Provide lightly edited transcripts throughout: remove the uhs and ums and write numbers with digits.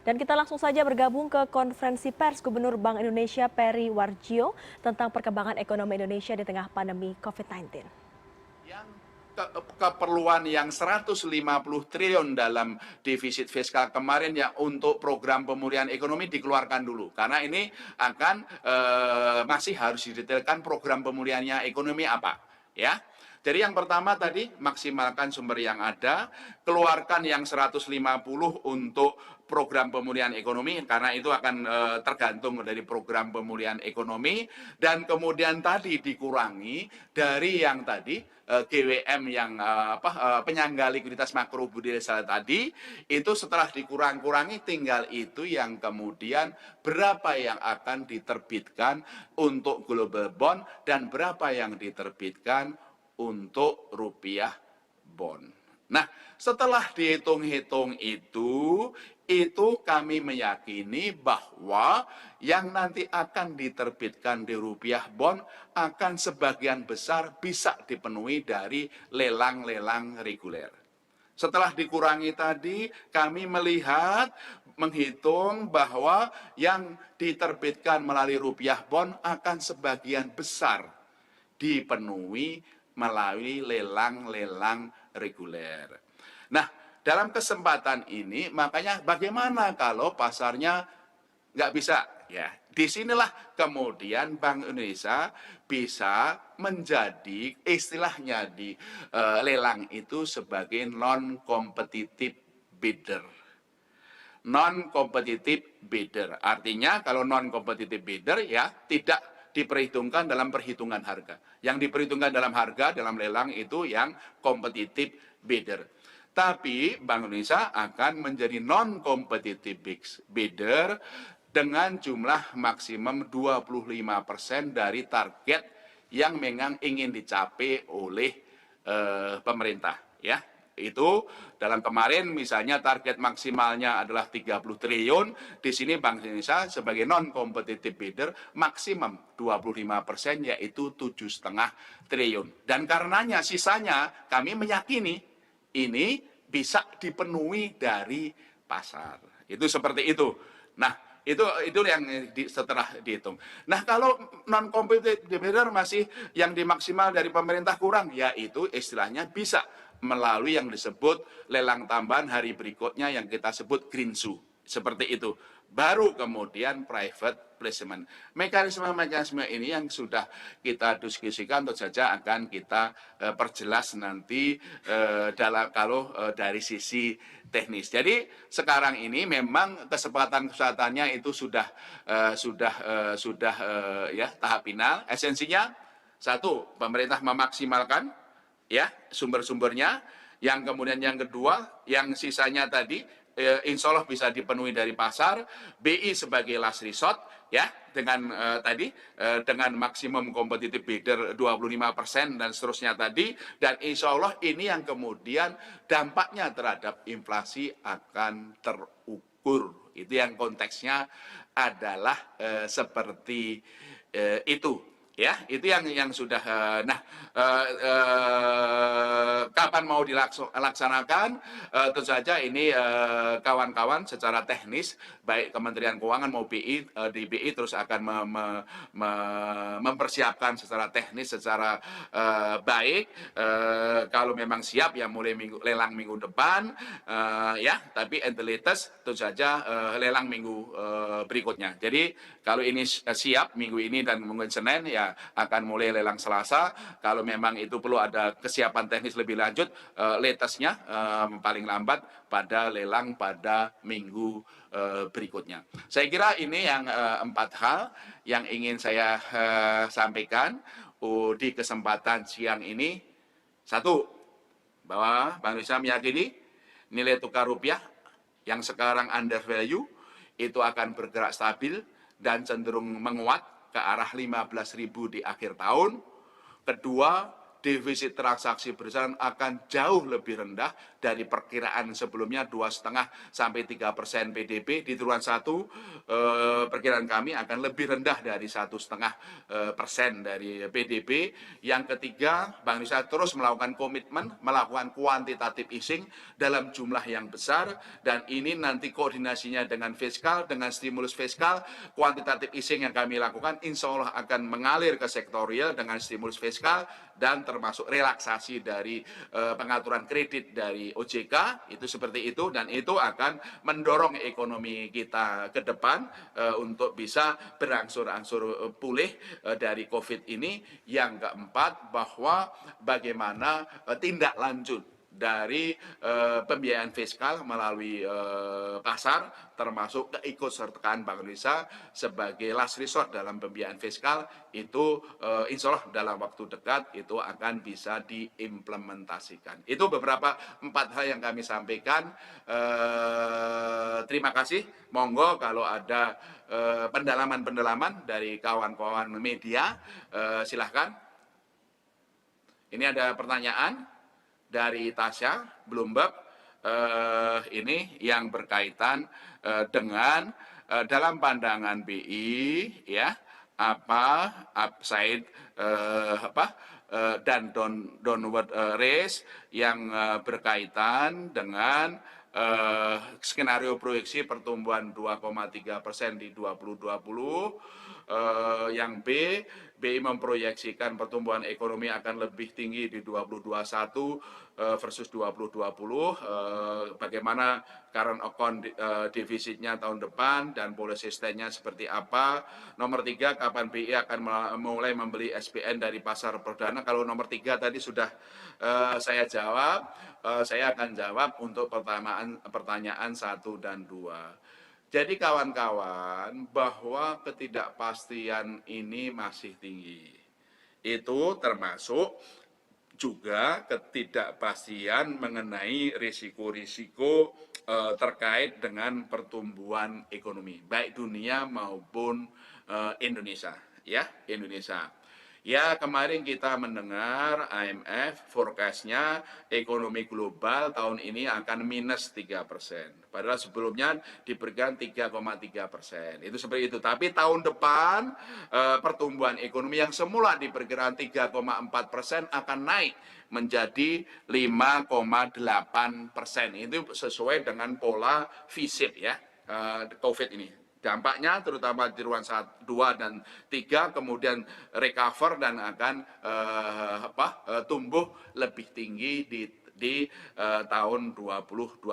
Dan kita langsung saja bergabung ke konferensi pers Gubernur Bank Indonesia Peri Warjio tentang perkembangan ekonomi Indonesia di tengah pandemi COVID-19. Yang keperluan yang 150 triliun dalam defisit fiskal kemarin ya untuk program pemulihan ekonomi dikeluarkan dulu karena ini akan masih harus didetailkan program pemulihannya ekonomi apa ya. Jadi yang pertama tadi maksimalkan sumber yang ada, keluarkan yang 150 untuk program pemulihan ekonomi karena itu akan tergantung dari program pemulihan ekonomi dan kemudian tadi dikurangi dari yang tadi GWM yang penyangga likuiditas makro budidaya tadi itu setelah dikurang-kurangi tinggal itu yang kemudian berapa yang akan diterbitkan untuk global bond dan berapa yang diterbitkan untuk rupiah bond. Nah, setelah dihitung-hitung itu kami meyakini bahwa yang nanti akan diterbitkan di rupiah bond akan sebagian besar bisa dipenuhi dari lelang-lelang reguler. Setelah dikurangi tadi, kami menghitung bahwa yang diterbitkan melalui rupiah bond akan sebagian besar dipenuhi melalui lelang-lelang reguler. Nah, dalam kesempatan ini makanya bagaimana kalau pasarnya nggak bisa? Ya, disinilah kemudian Bank Indonesia bisa menjadi istilahnya di lelang itu sebagai non-competitive bidder. Non-competitive bidder. Artinya kalau non-competitive bidder ya tidak diperhitungkan dalam perhitungan harga. Yang diperhitungkan dalam harga dalam lelang itu yang competitive bidder. Tapi Bank Indonesia akan menjadi non-competitive bidder dengan jumlah maksimum 25% dari target yang memang ingin dicapai oleh pemerintah ya. Itu dalam kemarin misalnya target maksimalnya adalah 30 triliun, di sini Bank Indonesia sebagai non-competitive bidder maksimum 25% yaitu 7,5 triliun. Dan karenanya sisanya kami meyakini ini bisa dipenuhi dari pasar. Itu seperti itu. Nah, itu yang setelah dihitung. Nah, kalau non competitive bidder masih yang dimaksimal dari pemerintah kurang, yaitu istilahnya bisa melalui yang disebut lelang tambahan hari berikutnya yang kita sebut green shoe. Seperti itu. Baru kemudian private placement. Mekanisme-mekanisme ini yang sudah kita diskusikan tentu saja akan kita perjelas nanti dari sisi teknis. Jadi sekarang ini memang kesempatannya itu sudah ya tahap final. Esensinya satu, pemerintah memaksimalkan ya sumber-sumbernya. Yang kemudian yang kedua, yang sisanya tadi insya Allah bisa dipenuhi dari pasar. BI sebagai last resort ya dengan dengan maksimum competitive bidder 25% dan seterusnya tadi, dan insya Allah ini yang kemudian dampaknya terhadap inflasi akan terukur. Itu yang konteksnya adalah seperti itu. Ya, itu yang sudah. Kapan mau dilaksanakan? Tentu saja ini kawan-kawan secara teknis, baik Kementerian Keuangan mau BI, di BI terus akan mempersiapkan secara teknis, secara baik. Kalau memang siap ya mulai lelang minggu depan, ya. Tapi at the latest tentu saja lelang minggu berikutnya. Jadi kalau ini siap minggu ini dan mungkin Senin ya akan mulai lelang Selasa. Kalau memang itu perlu ada kesiapan teknis lebih lanjut, latestnya paling lambat pada lelang pada minggu berikutnya. Saya kira ini yang 4 hal yang ingin saya sampaikan di kesempatan siang ini. Satu, bahwa Bank Indonesia meyakini nilai tukar rupiah yang sekarang under value itu akan bergerak stabil dan cenderung menguat ke arah 15.000 di akhir tahun. Kedua, defisit transaksi berjalan akan jauh lebih rendah dari perkiraan sebelumnya 2,5 sampai 3% PDB. Di triwulan 1 perkiraan kami akan lebih rendah dari 1,5% dari PDB. Yang ketiga, Bank Indonesia terus melakukan komitmen, melakukan kuantitatif easing dalam jumlah yang besar, dan ini nanti koordinasinya dengan fiskal, dengan stimulus fiskal, kuantitatif easing yang kami lakukan insya Allah akan mengalir ke sektorial dengan stimulus fiskal dan termasuk relaksasi dari pengaturan kredit dari OJK, itu seperti itu, dan itu akan mendorong ekonomi kita ke depan untuk bisa berangsur-angsur pulih dari COVID ini. Yang keempat, bahwa bagaimana tindak lanjut dari pembiayaan fiskal melalui pasar, termasuk keikutsertaan Bank Indonesia sebagai last resort dalam pembiayaan fiskal, itu insya Allah dalam waktu dekat itu akan bisa diimplementasikan. Itu beberapa 4 hal yang kami sampaikan. Terima kasih. Monggo kalau ada pendalaman-pendalaman dari kawan-kawan media, silahkan. Ini ada pertanyaan dari Tasya Bloomberg, ini yang berkaitan dengan dalam pandangan BI, ya, apa upside dan downward risk yang berkaitan dengan skenario proyeksi pertumbuhan 2,3% di 2020. Yang BI memproyeksikan pertumbuhan ekonomi akan lebih tinggi di 2021 versus 2020. Bagaimana current account defisitnya tahun depan dan policy stance-nya seperti apa. Nomor 3, kapan BI akan mulai membeli SBN dari pasar perdana. Kalau nomor 3 tadi sudah saya jawab. Saya akan jawab untuk pertanyaan 1 dan 2. Jadi kawan-kawan, bahwa ketidakpastian ini masih tinggi. Itu termasuk juga ketidakpastian mengenai risiko-risiko terkait dengan pertumbuhan ekonomi, baik dunia maupun Indonesia. Ya, Indonesia. Ya, kemarin kita mendengar IMF forecast-nya ekonomi global tahun ini akan minus 3%. Padahal sebelumnya diberikan 3,3%. Itu seperti itu. Tapi tahun depan pertumbuhan ekonomi yang semula diperkirakan 3,4% akan naik menjadi 5,8%. Itu sesuai dengan pola V-shape ya, COVID ini. Dampaknya terutama di triwulan 1, 2, dan 3 kemudian recover dan akan tumbuh lebih tinggi di tahun 2021.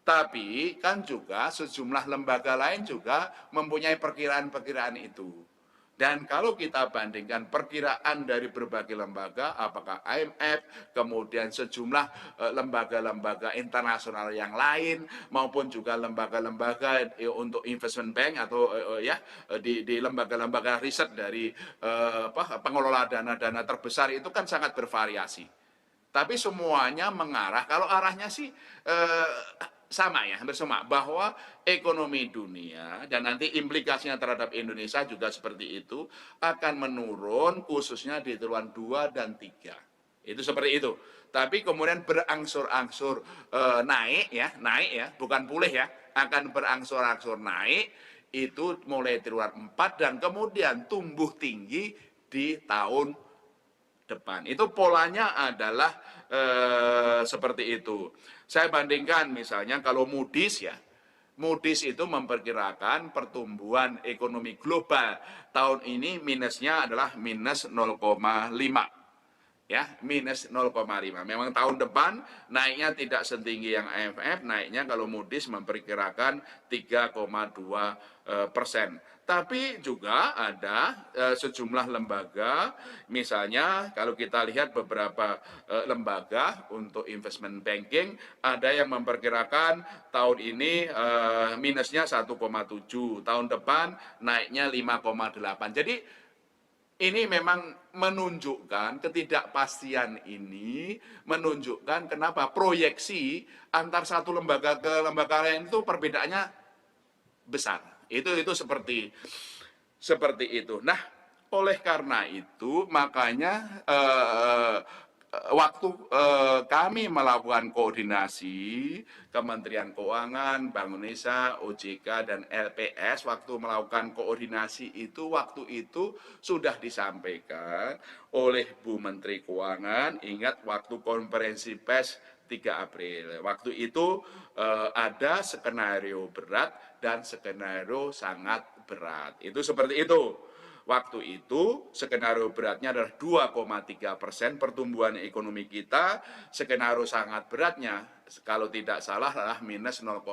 Tapi kan juga sejumlah lembaga lain juga mempunyai perkiraan-perkiraan itu. Dan kalau kita bandingkan perkiraan dari berbagai lembaga, apakah IMF, kemudian sejumlah lembaga-lembaga internasional yang lain, maupun juga lembaga-lembaga untuk investment bank atau di lembaga-lembaga riset dari pengelola dana-dana terbesar itu kan sangat bervariasi. Tapi semuanya mengarah, kalau arahnya sih sama ya, hampir sama, bahwa ekonomi dunia dan nanti implikasinya terhadap Indonesia juga seperti itu akan menurun khususnya di triwulan 2 dan 3. Itu seperti itu. Tapi kemudian berangsur-angsur naik ya, bukan pulih ya, akan berangsur-angsur naik itu mulai triwulan 4 dan kemudian tumbuh tinggi di tahun depan. Itu polanya adalah seperti itu. Saya bandingkan misalnya kalau Moody's ya, Moody's itu memperkirakan pertumbuhan ekonomi global tahun ini minusnya adalah minus 0,5. Ya, minus 0,5. Memang tahun depan naiknya tidak setinggi yang IMF, naiknya kalau Moody's memperkirakan 3,2%. Tapi juga ada sejumlah lembaga, misalnya kalau kita lihat beberapa lembaga untuk investment banking, ada yang memperkirakan tahun ini minusnya 1,7, tahun depan naiknya 5,8. Jadi ini memang menunjukkan ketidakpastian ini, menunjukkan kenapa proyeksi antar satu lembaga ke lembaga lain itu perbedaannya besar. Itu seperti itu. Nah, oleh karena itu, makanya waktu kami melakukan koordinasi Kementerian Keuangan, Bank Indonesia, OJK, dan LPS, waktu melakukan koordinasi itu, waktu itu sudah disampaikan oleh Bu Menteri Keuangan, ingat waktu konferensi pers 3 April. Waktu itu ada skenario berat dan skenario sangat berat. Itu seperti itu. Waktu itu skenario beratnya adalah 2,3% pertumbuhan ekonomi kita, skenario sangat beratnya kalau tidak salah adalah minus 0,4.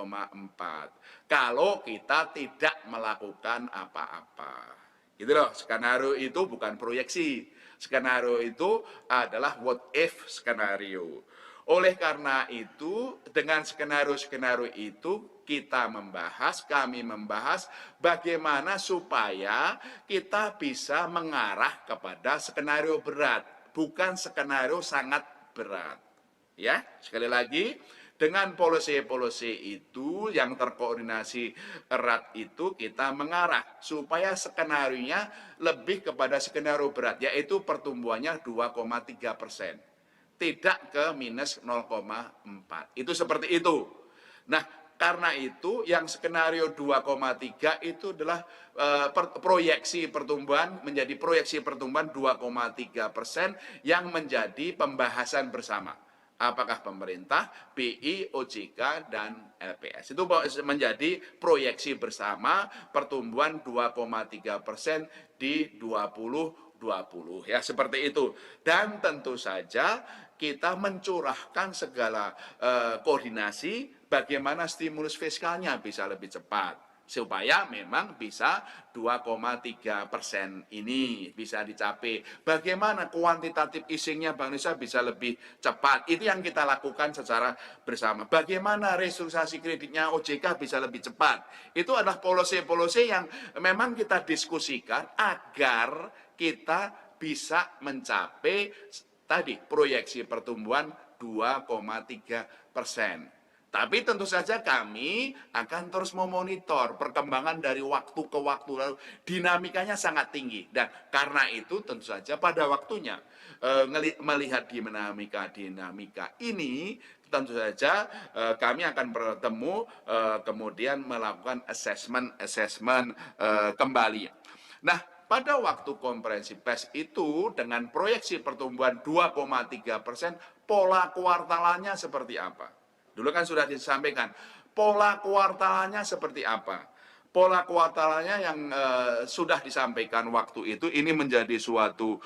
Kalau kita tidak melakukan apa-apa. Gitu loh, skenario itu bukan proyeksi. Skenario itu adalah what if skenario. Oleh karena itu, dengan skenario-skenario itu kami membahas bagaimana supaya kita bisa mengarah kepada skenario berat, bukan skenario sangat berat. Ya, sekali lagi, dengan policy-policy itu yang terkoordinasi erat itu kita mengarah supaya skenario-nya lebih kepada skenario berat, yaitu pertumbuhannya 2,3%. Tidak ke minus 0,4. Itu seperti itu. Nah, karena itu yang skenario 2,3 itu adalah proyeksi pertumbuhan, menjadi proyeksi pertumbuhan 2,3% yang menjadi pembahasan bersama. Apakah pemerintah, BI, OJK, dan LPS. Itu menjadi proyeksi bersama pertumbuhan 2,3% di 2020. Ya, seperti itu. Dan tentu saja kita mencurahkan segala koordinasi bagaimana stimulus fiskalnya bisa lebih cepat supaya memang bisa 2,3% ini bisa dicapai. Bagaimana kuantitatif easingnya Bank Indonesia bisa lebih cepat. Itu yang kita lakukan secara bersama. Bagaimana restrukturisasi kreditnya OJK bisa lebih cepat. Itu adalah policy-policy yang memang kita diskusikan agar kita bisa mencapai tadi proyeksi pertumbuhan 2,3%. Tapi tentu saja kami akan terus memonitor perkembangan dari waktu ke waktu, lalu dinamikanya sangat tinggi. Dan karena itu tentu saja pada waktunya melihat dinamika ini, tentu saja kami akan bertemu kemudian melakukan assessment kembali. Nah, pada waktu konferensi pers itu dengan proyeksi pertumbuhan 2,3%, pola kuartalannya seperti apa? Dulu kan sudah disampaikan, pola kuartalannya seperti apa? Pola kuartalannya yang sudah disampaikan waktu itu, ini menjadi suatu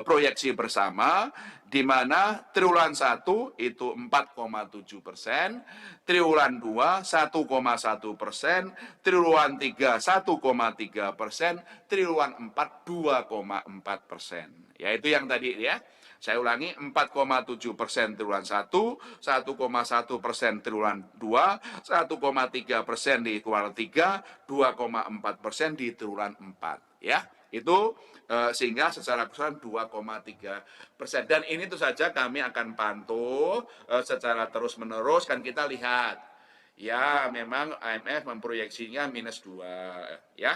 proyeksi bersama, di mana triwulan 1 itu 4,7%, triwulan 2 1,1%, triwulan 3 1,3%, triwulan 4 2,4%. Yaitu yang tadi ya. Saya ulangi, 4,7% triwulan 1, 1,1% triwulan 2, 1,3% di kuartal 3, 2,4% di triwulan 4. Ya, itu sehingga secara keseluruhan 2,3%. Dan ini tentu saja kami akan pantau secara terus-menerus, kan kita lihat. Ya, memang IMF memproyeksinya minus 2, ya.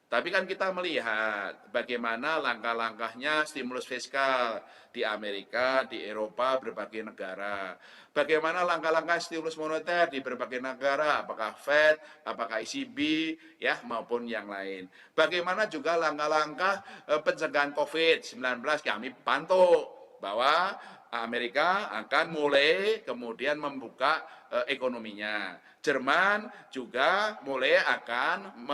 Tapi kan kita melihat bagaimana langkah-langkahnya stimulus fiskal di Amerika, di Eropa, berbagai negara. Bagaimana langkah-langkah stimulus moneter di berbagai negara, apakah Fed, apakah ECB, ya maupun yang lain. Bagaimana juga langkah-langkah pencegahan COVID-19 kami pantau bahwa Amerika akan mulai kemudian membuka ekonominya. Jerman juga mulai akan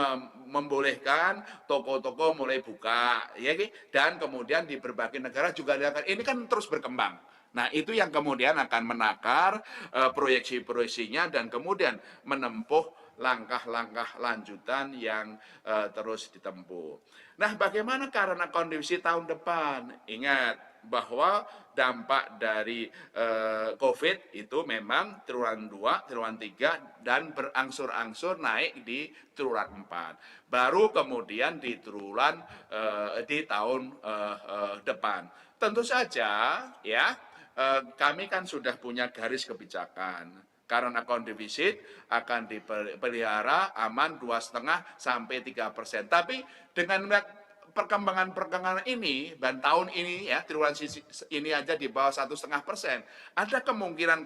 membolehkan toko-toko mulai buka, ya, dan kemudian di berbagai negara juga akan, ini kan terus berkembang. Nah, itu yang kemudian akan menakar proyeksi-proyeksinya dan kemudian menempuh langkah-langkah lanjutan yang terus ditempuh. Nah, bagaimana karena kondisi tahun depan? Ingat bahwa dampak dari COVID itu memang triwulan 2, triwulan 3 dan berangsur-angsur naik di triwulan 4. Baru kemudian di triwulan di tahun depan. Tentu saja ya kami kan sudah punya garis kebijakan. Karena account defisit akan dipelihara aman 2,5 sampai 3%. Tapi dengan perkembangan ini dan tahun ini ya triwulan ini aja di bawah 1,5%, ada kemungkinan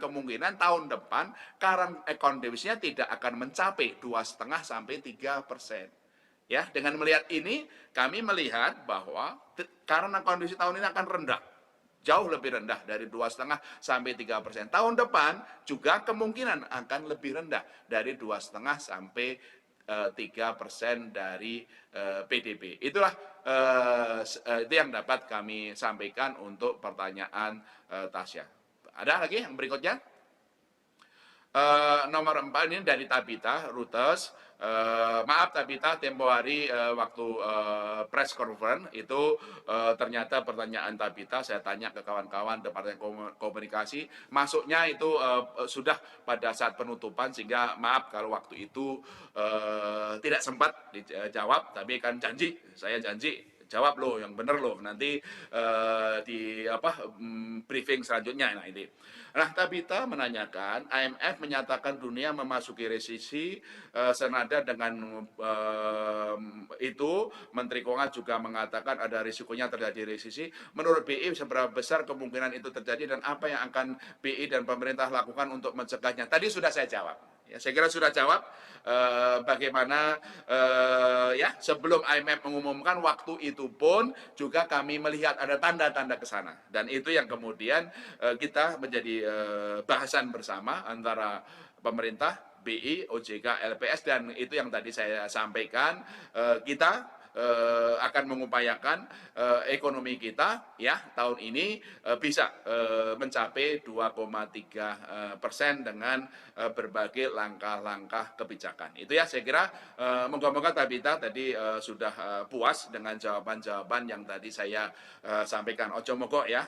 tahun depan current account deficit-nya tidak akan mencapai 2,5 sampai 3%. Ya, dengan melihat ini kami melihat bahwa current account deficit tahun ini akan rendah, jauh lebih rendah dari 2,5 sampai 3%. Tahun depan juga kemungkinan akan lebih rendah dari 2,5 sampai 3% dari PDB. Itulah itu yang dapat kami sampaikan untuk pertanyaan Tasya. Ada lagi yang berikutnya? Nomor 4 ini dari Tabita Reuters. Maaf Tabita, tempo hari waktu press conference itu ternyata pertanyaan Tabita saya tanya ke kawan-kawan Departemen Komunikasi, masuknya itu sudah pada saat penutupan, sehingga maaf kalau waktu itu tidak sempat dijawab, tapi kan saya janji jawab loh yang bener loh nanti di briefing selanjutnya. Nah, Tabita menanyakan, IMF menyatakan dunia memasuki resesi, senada dengan itu Menteri Keuangan juga mengatakan ada risikonya terjadi resesi. Menurut BI seberapa besar kemungkinan itu terjadi dan apa yang akan BI dan pemerintah lakukan untuk mencegahnya? Tadi sudah saya jawab. Ya, saya kira sudah jawab bagaimana ya sebelum IMF mengumumkan, waktu itu pun juga kami melihat ada tanda-tanda ke sana, dan itu yang kemudian kita menjadi bahasan bersama antara pemerintah, BI, OJK, LPS, dan itu yang tadi saya sampaikan, kita akan mengupayakan ekonomi kita ya tahun ini bisa mencapai 2,3% dengan berbagai langkah-langkah kebijakan. Itu ya saya kira moga-moga Tabita tadi sudah puas dengan jawaban-jawaban yang tadi saya sampaikan. Ojo mogok ya,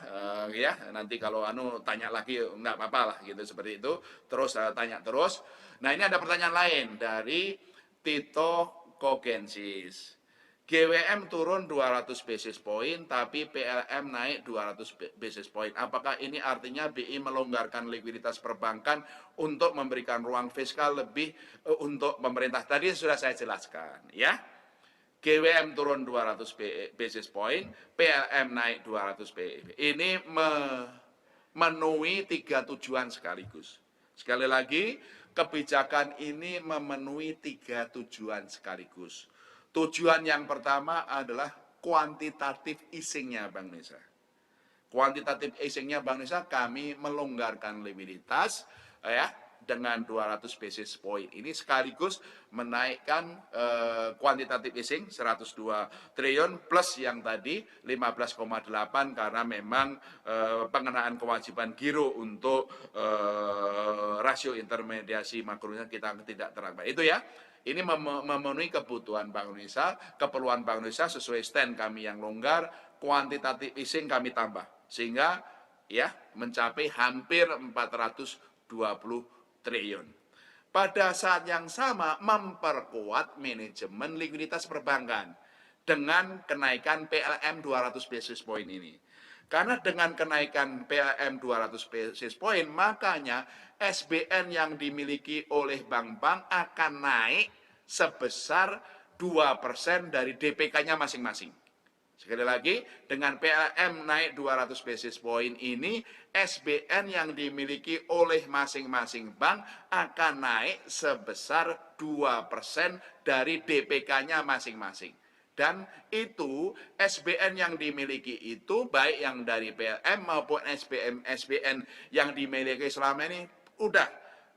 ya nanti kalau tanya lagi nggak apa-apa lah gitu, seperti itu. Terus tanya terus. Nah, ini ada pertanyaan lain dari Tito Kogensis. GWM turun 200 basis point, tapi PLM naik 200 basis point. Apakah ini artinya BI melonggarkan likuiditas perbankan untuk memberikan ruang fiskal lebih untuk pemerintah? Tadi sudah saya jelaskan, ya. GWM turun 200 basis point, PLM naik 200 basis point. Ini memenuhi 3 tujuan sekaligus. Sekali lagi, kebijakan ini memenuhi 3 tujuan sekaligus. Tujuan yang pertama adalah kuantitatif easing-nya Bank Indonesia. Kuantitatif easing-nya Bank Indonesia, kami melonggarkan likuiditas ya dengan 200 basis point. Ini sekaligus menaikkan kuantitatif easing 102 triliun plus yang tadi 15,8 karena memang pengenaan kewajiban giro untuk rasio intermediasi makronya kita tidak terangkan. Itu ya. Ini memenuhi kebutuhan Bank Indonesia, keperluan Bank Indonesia sesuai stand kami yang longgar, kuantitatif easing kami tambah. Sehingga ya mencapai hampir 420 triliun. Pada saat yang sama memperkuat manajemen likuiditas perbankan dengan kenaikan PLM 200 basis point ini. Karena dengan kenaikan PLM 200 basis point, makanya SBN yang dimiliki oleh bank-bank akan naik sebesar 2% dari DPK-nya masing-masing. Sekali lagi, dengan PLM naik 200 basis point ini, SBN yang dimiliki oleh masing-masing bank akan naik sebesar 2% dari DPK-nya masing-masing. Dan itu SBN yang dimiliki itu baik yang dari PLM maupun SBN yang dimiliki selama ini udah,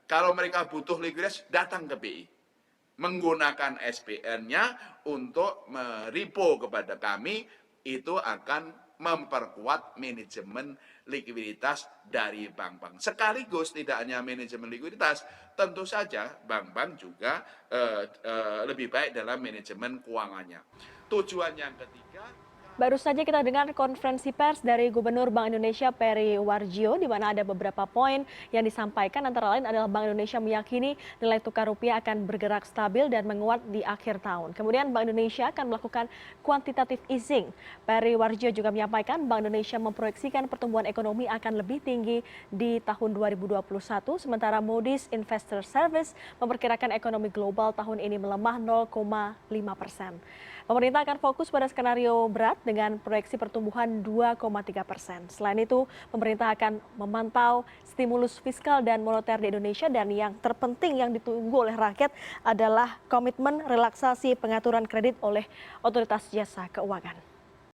kalau mereka butuh likuiditas datang ke BI, menggunakan SBN-nya untuk merepo kepada kami, itu akan memperkuat manajemen likuiditas dari bank-bank. Sekaligus tidak hanya manajemen likuiditas, tentu saja bank-bank juga lebih baik dalam manajemen keuangannya. Tujuan yang ketiga, baru saja kita dengar konferensi pers dari Gubernur Bank Indonesia Peri Warjio, di mana ada beberapa poin yang disampaikan, antara lain adalah Bank Indonesia meyakini nilai tukar rupiah akan bergerak stabil dan menguat di akhir tahun. Kemudian Bank Indonesia akan melakukan quantitative easing. Peri Warjio juga menyampaikan Bank Indonesia memproyeksikan pertumbuhan ekonomi akan lebih tinggi di tahun 2021, sementara Moody's Investor Service memperkirakan ekonomi global tahun ini melemah 0,5%. Pemerintah akan fokus pada skenario berat dengan proyeksi pertumbuhan 2,3%. Selain itu, pemerintah akan memantau stimulus fiskal dan moneter di Indonesia dan yang terpenting yang ditunggu oleh rakyat adalah komitmen relaksasi pengaturan kredit oleh otoritas jasa keuangan.